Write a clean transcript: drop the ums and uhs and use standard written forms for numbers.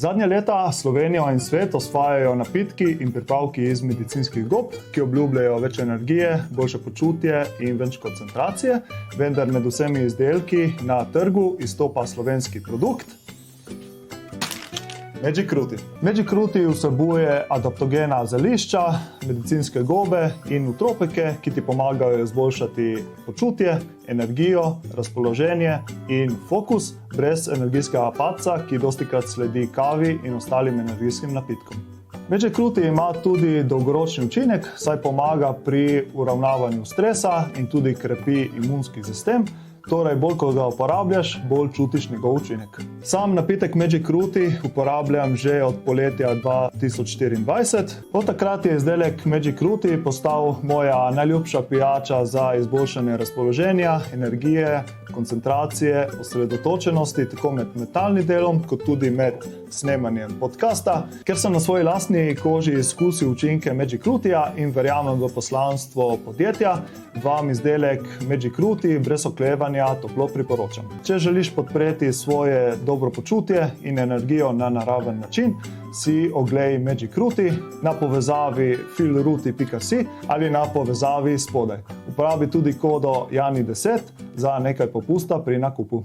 Zadnje leta Slovenijo in svet osvajajo napitki in pripravki iz medicinskih gob, ki obljubljajo več energije, boljše počutje in več koncentracije, vendar med vsemi izdelki na trgu izstopa slovenski produkt Magic Ruti. Magic Ruti vsebuje adaptogena zelišča, medicinske gobe in utropike, ki ti pomagajo izboljšati počutje, energijo, razpoloženje in fokus brez energijskega padca, ki dostikrat sledi kavi in ostalim energijskim napitkom. Magic Ruti ima tudi dolgoročni učinek, saj pomaga pri uravnavanju stresa in tudi krepi imunski sistem. Torej, bolj ko ga uporabljaš, bolj čutiš njegov učinek. Sam napitek Magic Ruti uporabljam že od poletja 2024. Od takrat je izdelek Magic Ruti postal moja najljubša pijača za izboljšanje razpoloženja, energije, koncentracije, osredotočenosti, tako med mentalnim delom, kot tudi med snemanjem podcasta. Ker sem na svoji lastni koži izkusil učinke Magic Rutija in verjamem v poslanstvo podjetja, vam izdelek Magic Ruti brez oklevanja toplo priporočam. Če želiš podpreti svoje dobro počutje in energijo na naraven način, si oglej Magic Ruti na povezavi feelruti.si ali na povezavi spodaj. Uporabi tudi kodo JANI10 za nekaj popusta pri nakupu.